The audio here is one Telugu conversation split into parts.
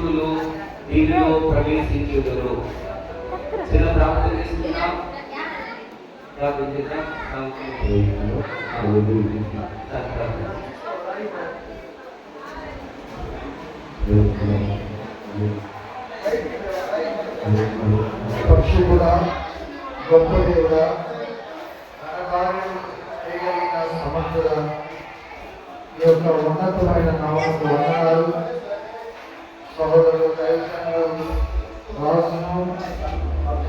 మృతులు దీనిలో ప్రవేశించుదురు. చిన్న ప్రార్థన చేస్తున్నాం. పరిశుద్ధుడా, గొప్ప దేవుడా, చేయగలిగిన సమర్థుడా, ఈ యొక్క ఉన్నతమైన నామకు వందనాలు. సహోదరులు దైవజనులు రాజును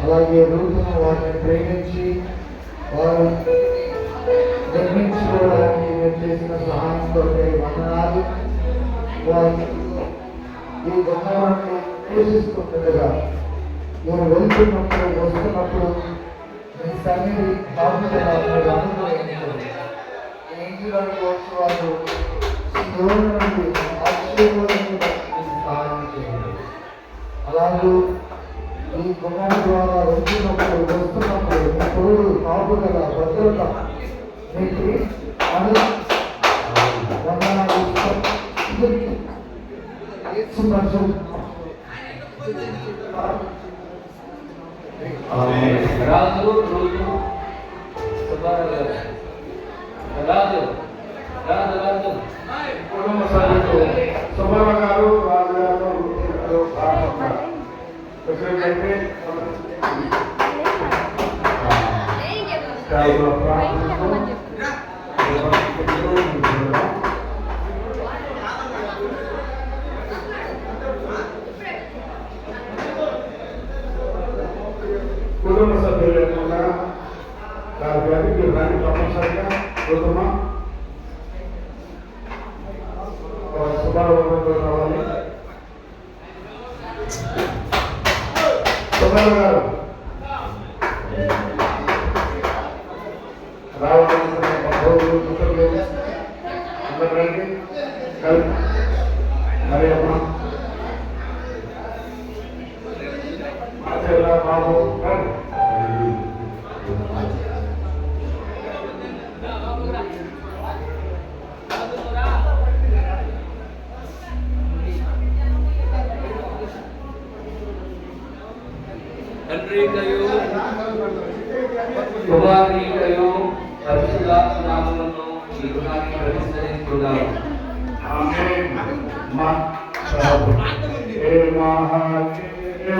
అలాగే రూతును వారిని ప్రేమించి వారు నిర్మించుకోవడానికి మీరు చేసిన సహాయంతో వందనాలు. వారు ఈ గొప్పవారిని ప్రవేశిస్తుండగా మీరు వెళ్తున్నప్పుడు వస్తున్నప్పుడు మీ సన్నిధి కాపుదల మీరు అనుభవించారు. ఈ ఇంటిలోకి వచ్చి వారు దేవుని నుండి ఆశీర్వాదాన్ని సహాయం చేయండి. అలాగే ఈ గుమ్మం ద్వారా వెళ్తున్నప్పుడు వస్తున్నప్పుడు మీ తోడు కాపుదల భద్రత మీకు రాజు కుటుంబ సభ్యులు సుబ్బారావు గారు, రాజు గారు, అయితే కుటుంబ సభ్యులు లేకుండా దాని దాన్ని తప్పనిసరిగా కుటుంబం సుబ్బారావు రావాలి. సుబ్బారావు గారు రావాలనుకున్న అందరూ రండి. మరి అమ్మ బాబు తండ్రికయు కుమారునికయు పరిశుద్ధాత్మ నామములో ఈ గృహాన్ని ప్రతిష్ఠిస్తున్నాము. ఆమేన్. మా ప్రభు ఏ మహాదేవ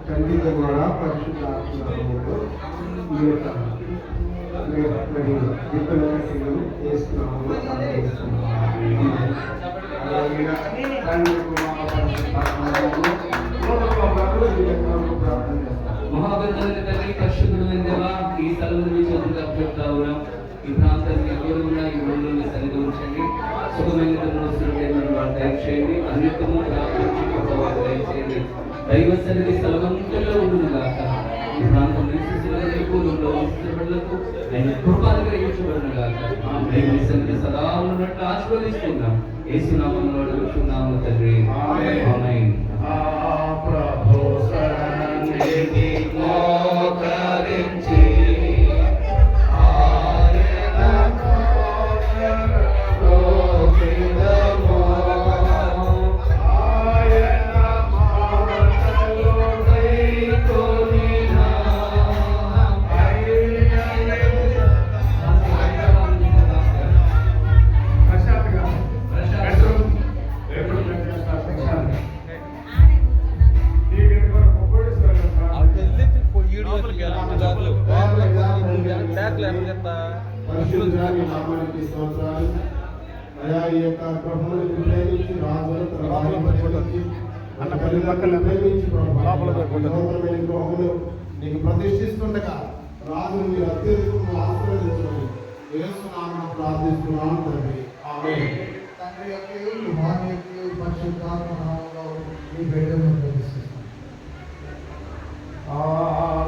తండ్రి ద్వారా పరిశుద్ధాత్మలో ఈ యొక్క మహాగణుడైన తండ్రి, పరిశుద్ధుడైన దేవా, ఈ స్థలమును మీ చేతులకు అప్పగిస్తా ఉన్నాం. ఈ ప్రాంతాన్ని ఎవరు ఉన్న ఈ ఊళ్ళో సరిగా ఉంచండి. సుఖమైన దయచేయండి. అన్నిటిమూ ప్రార్థించి గొప్పవారు దయచేయండి. దైవ సన్నిధి స్థలమంతలో ఉండును గాక. ఈ ప్రాంతం ఆయన కృపాలుగా ఇవ్వబడిన గాక. దైవ సన్నిధి సదా ఉన్నట్లు ఆశీర్వదిస్తున్నాం. యేసు నామములో అడుగుతున్నాము తండ్రి. ఆమేన్. ప్రభు సన్నిధి మోకరించి ఆయన నీ నామానికి స్తోత్రాలు. అయా ఈ యొక్క ప్రభువుని ప్రేమించి రాజులు తన భార్యను ప్రేమించి అన్న తల్లిదండ్రులను ప్రేమించి నూతనమైన గృహములు నీకు ప్రతిష్ఠిస్తుండగా రాజును మీరు అత్యధికంగా ఆశీర్వదించమని యేసునామమున ప్రార్థిస్తున్నాను తండ్రి. ఆమేన్. తండ్రి యొక్క కుమారుని యొక్క పరిశుద్ధాత్మ నామములో ఈ బిడ్డను ప్రతిష్ఠిస్తాను.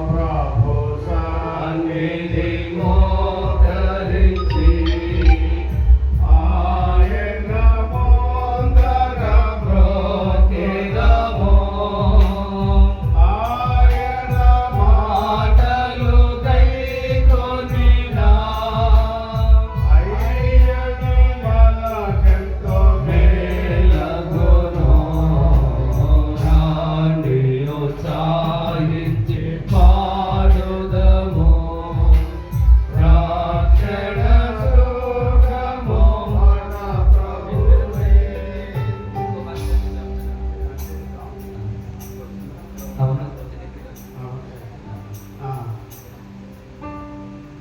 ప్రభు సన్నిధి మోకరించి ఆయన పొందగ బ్రోకెదమో ఆయన మాటలు కైకొనినా అయ్యని మనకెంతో మేలగునో రాండి ఉత్సాహించి పాడుదము రక్షణ సుఖము మన ప్రభువే.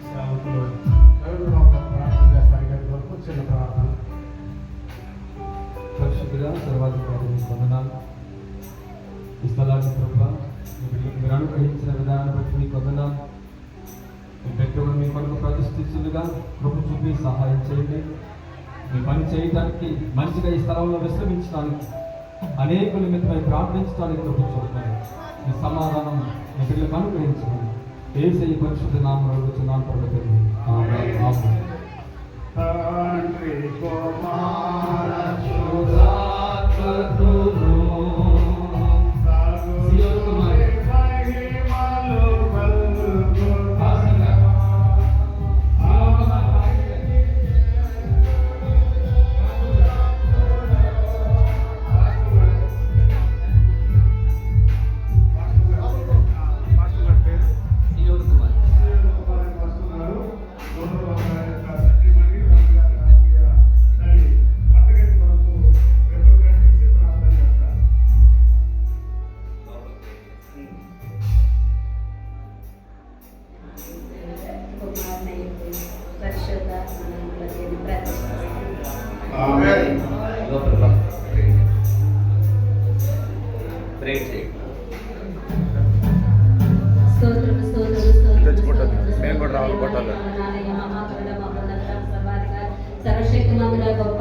సేవకులు ఎవరు ఒక ప్రార్థన చేస్తారు ఇక్కడి వరకు చిన్న ప్రార్థన. పరిశుద్ధుడా సర్వాధికారి మీకు వందనాలు. ఈ స్థలాన్ని ప్రభు మీరు అనుగ్రహించిన విధానం బట్టి మీకు వందనాలు. మీ పెట్టుబడి మీ కొరకు ప్రతిష్ఠించుగా కృప చూపి సహాయం చేయండి. మీ పని చేయడానికి మంచిగా ఈ స్థలంలో విశ్రమించడానికి అనేకుల నిమిత్తమై ప్రార్థించడానికి కృప చూపండి. మీ సమాధానం మీ పిల్లలకు అనుగ్రహించండి. యేసయ్య పరిశుద్ధ నామములో అడుగుచున్నాను ప్రభువే. ఆమేన్. ఆమేన్. తండ్రి కుమార శుద్ధాత్మకును సియోను కుమార్ మహిమలు పలుకును. ఆసంగా సియోను కుమార్ పరిశుద్ధాత్మను ప్రతిష్ఠిస్తాను. ఆమేన్. లోపల ప్రే చేయండి. స్తోత్రం స్తోత్రం స్తోత్రం తెచ్చుకుంటుంది. మేము కూడా రావాలి, కొట్టాలి. సర్వశక్తి మందుల గొప్ప